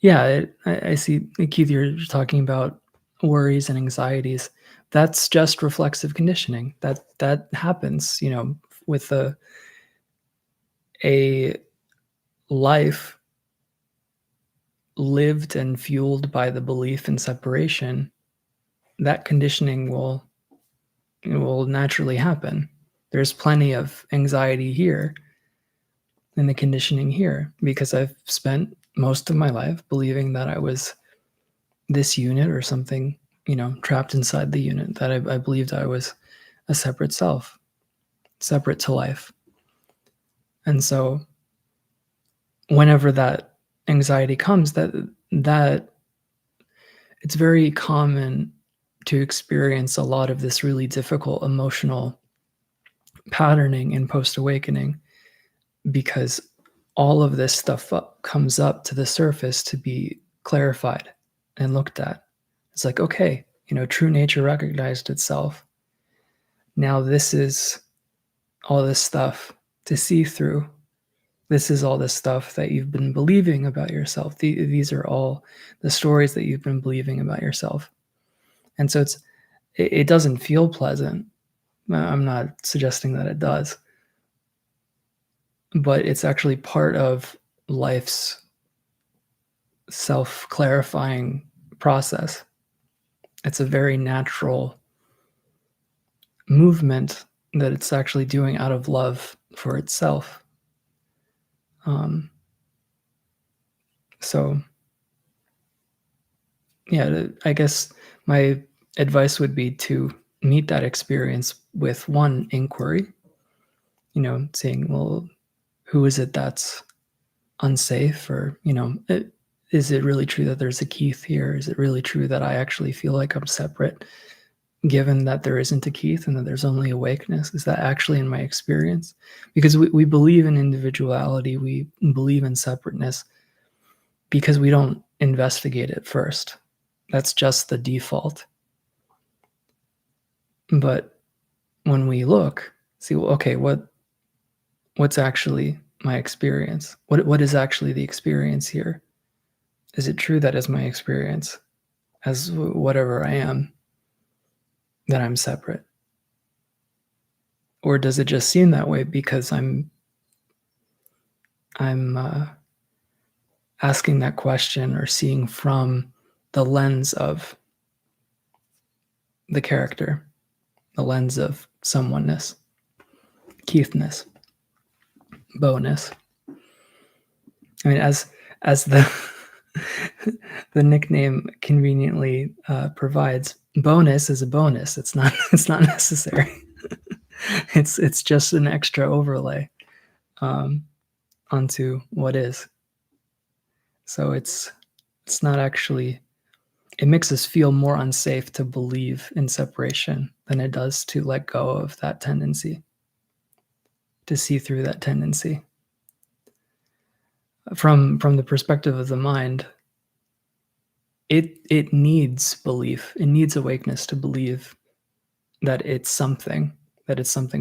Yeah, I see, Keith, you're talking about worries and anxieties. That's just reflexive conditioning. That happens, with a life lived and fueled by the belief in separation. That conditioning will naturally happen. There's plenty of anxiety here in the conditioning here because I've spent most of my life believing that I was this unit or something, trapped inside the unit, that I believed I was a separate self, separate to life. And so whenever that anxiety comes, that it's very common to experience a lot of this really difficult emotional patterning in post-awakening because all of this stuff comes up to the surface to be clarified and looked at. It's like, okay, true nature recognized itself. Now this is all this stuff to see through. This is all this stuff that you've been believing about yourself. These are all the stories that you've been believing about yourself. And so it doesn't feel pleasant. I'm not suggesting that it does, but it's actually part of life's self-clarifying process. It's a very natural movement that it's actually doing out of love for itself. So yeah, I guess my advice would be to meet that experience with one inquiry, saying, well, who is it that's unsafe? Or, is it really true that there's a Keith here? Is it really true that I actually feel like I'm separate, given that there isn't a Keith and that there's only awakeness? Is that actually in my experience? Because we believe in individuality, we believe in separateness because we don't investigate it first. That's just the default. But when we look, see, well, okay, what's actually my experience? What is actually the experience here? Is it true that is my experience as whatever I am, that I'm separate? Or does it just seem that way because I'm asking that question or seeing from the lens of the character, the lens of someoneness, Keithness, Boness. I mean, as the the nickname conveniently provides, bonus is a bonus. It's not necessary. It's just an extra overlay onto what is. So it's not actually. It makes us feel more unsafe to believe in separation than it does to let go of that tendency, to see through that tendency. From the perspective of the mind, it needs belief. It needs awakeness to believe that it's something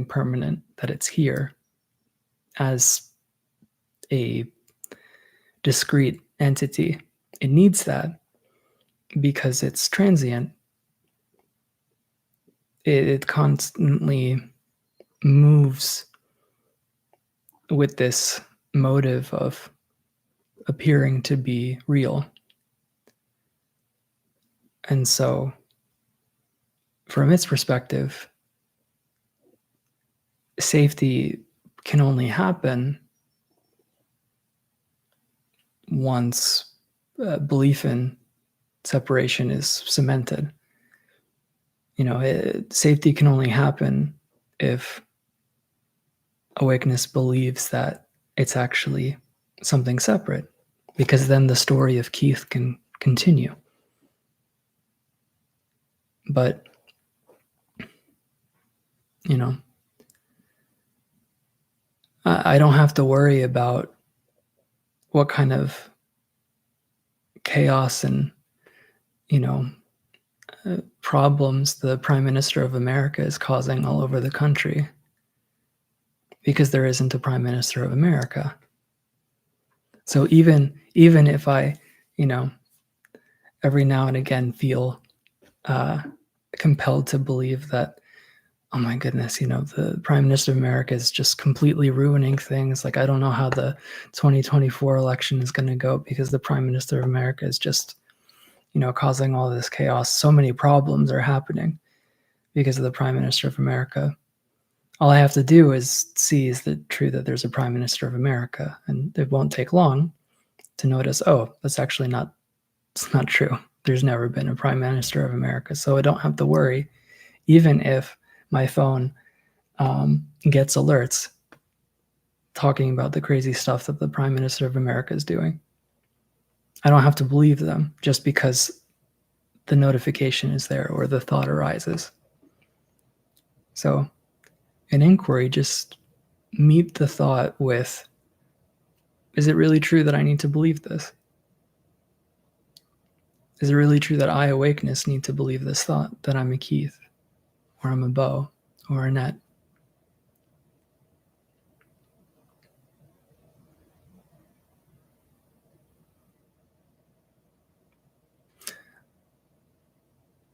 permanent, that it's here as a discrete entity. It needs that because it's transient. It constantly moves with this motive of appearing to be real. And so, from its perspective, safety can only happen once belief in separation is cemented. Safety can only happen if awakeness believes that it's actually something separate, because then the story of Keith can continue. But, I don't have to worry about what kind of chaos and, problems the Prime Minister of America is causing all over the country, because there isn't a Prime Minister of America. So even if I, every now and again feel compelled to believe that, oh my goodness, the Prime Minister of America is just completely ruining things. Like, I don't know how the 2024 election is going to go because the Prime Minister of America is just, causing all this chaos. So many problems are happening because of the Prime Minister of America. All I have to do is see, is it true that there's a Prime Minister of America? And it won't take long to notice, oh, that's actually it's not true. There's never been a Prime Minister of America. So I don't have to worry, even if my phone gets alerts talking about the crazy stuff that the Prime Minister of America is doing. I don't have to believe them just because the notification is there or the thought arises. So in inquiry, just meet the thought with, is it really true that I need to believe this? Is it really true that I, awakeness, need to believe this thought, that I'm a Keith, or I'm a Bo, or a Net?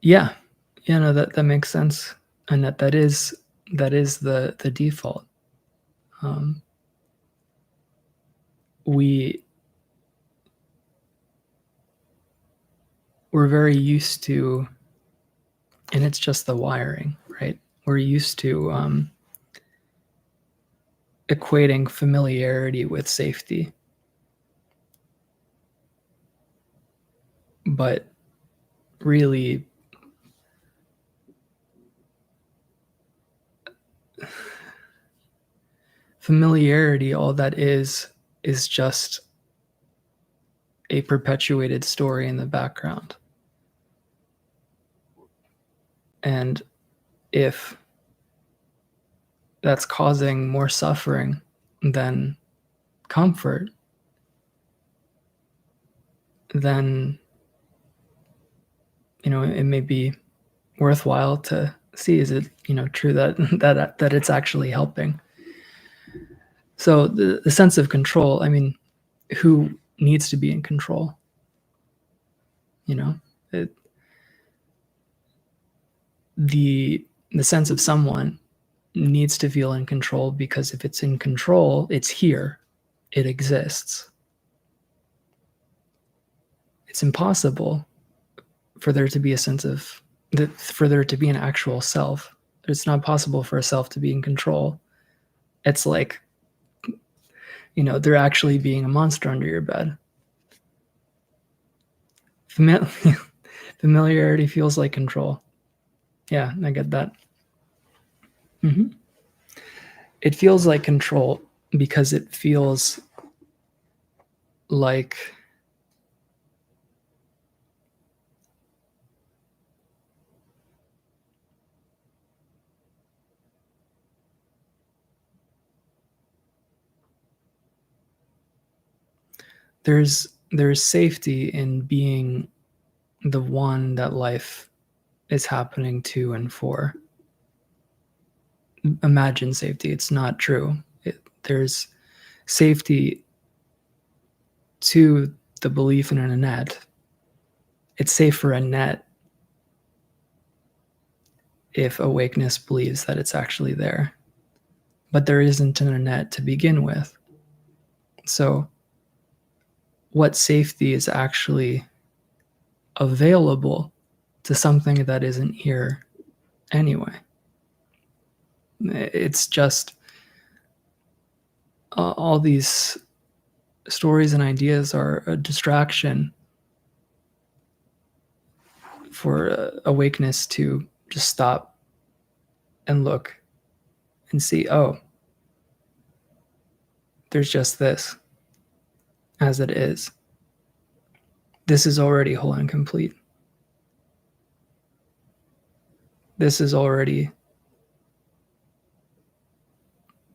Yeah, no, that makes sense, and that is the default. We're very used to, and it's just the wiring, right? We're used to equating familiarity with safety, but really, familiarity, all that is just a perpetuated story in the background. And if that's causing more suffering than comfort, then it may be worthwhile to see, is it true that that it's actually helping. So the sense of control, I mean, who needs to be in control? It, the sense of someone needs to feel in control, because if it's in control, it's here, it exists. It's impossible for there to be a sense of that, for there to be an actual self. It's not possible for a self to be in control. It's like, there actually being a monster under your bed. Familiarity feels like control. Yeah, I get that. It feels like control because it feels like there's safety in being the one that life is happening to and for. Imagine safety. It's not true. There's safety to the belief in a net. It's safe for a net if awakeness believes that it's actually there. But there isn't a net to begin with. So what safety is actually available to something that isn't here anyway? It's just all these stories and ideas are a distraction for awakeness to just stop and look and see, oh, there's just this as it is. This is already whole and complete. This is already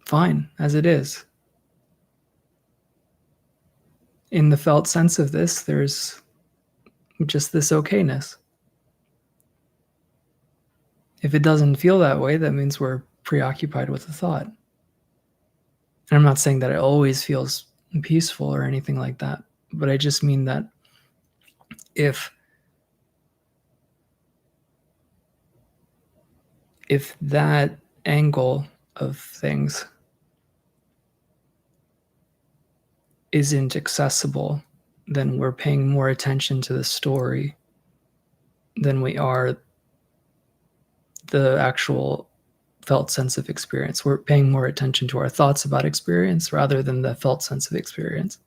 fine as it is. In the felt sense of this, there's just this okayness. If it doesn't feel that way, that means we're preoccupied with the thought. And I'm not saying that it always feels peaceful or anything like that, but I just mean that if that angle of things isn't accessible, then we're paying more attention to the story than we are the actual felt sense of experience. We're paying more attention to our thoughts about experience rather than the felt sense of experience.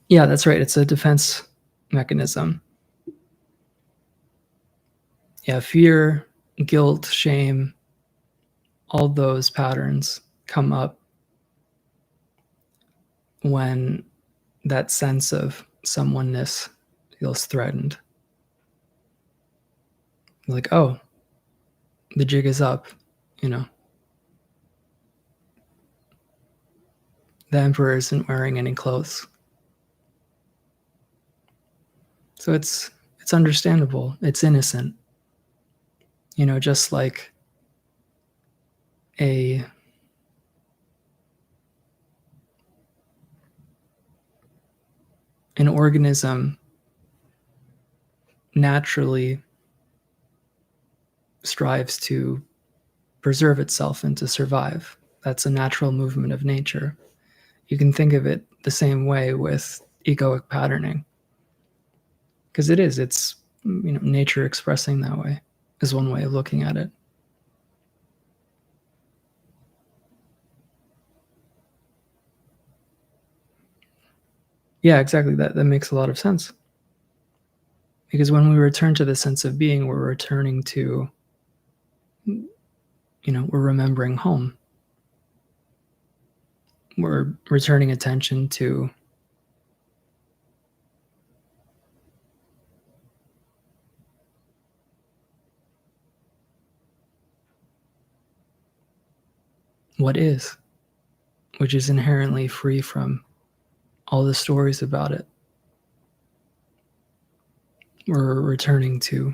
Yeah, that's right. It's a defense mechanism. Yeah, fear, guilt, shame, all those patterns come up when that sense of someoneness feels threatened. Like, oh, the jig is up, you know. The emperor isn't wearing any clothes. So it's understandable. It's innocent. You know, just like a an organism naturally strives to preserve itself and to survive. That's a natural movement of nature. You can think of it the same way with egoic patterning. Because it's nature expressing that way is one way of looking at it. Yeah, exactly. That makes a lot of sense. Because when we return to the sense of being, we're returning to, we're remembering home. We're returning attention to what is, which is inherently free from all the stories about it. We're returning to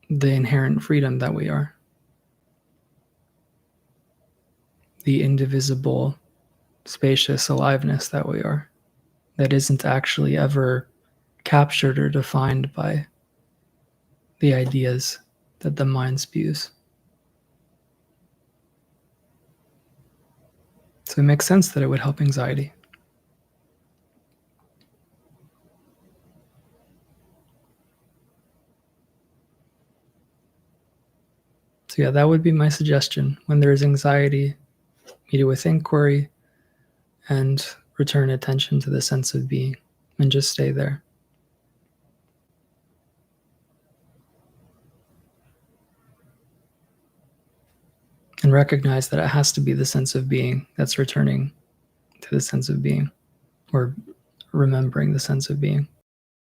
the inherent freedom that we are, the indivisible, spacious aliveness that we are, that isn't actually ever captured or defined by the ideas that the mind spews. So it makes sense that it would help anxiety. So yeah, that would be my suggestion. When there is anxiety, meet it with inquiry and return attention to the sense of being and just stay there. And recognize that it has to be the sense of being that's returning to the sense of being or remembering the sense of being.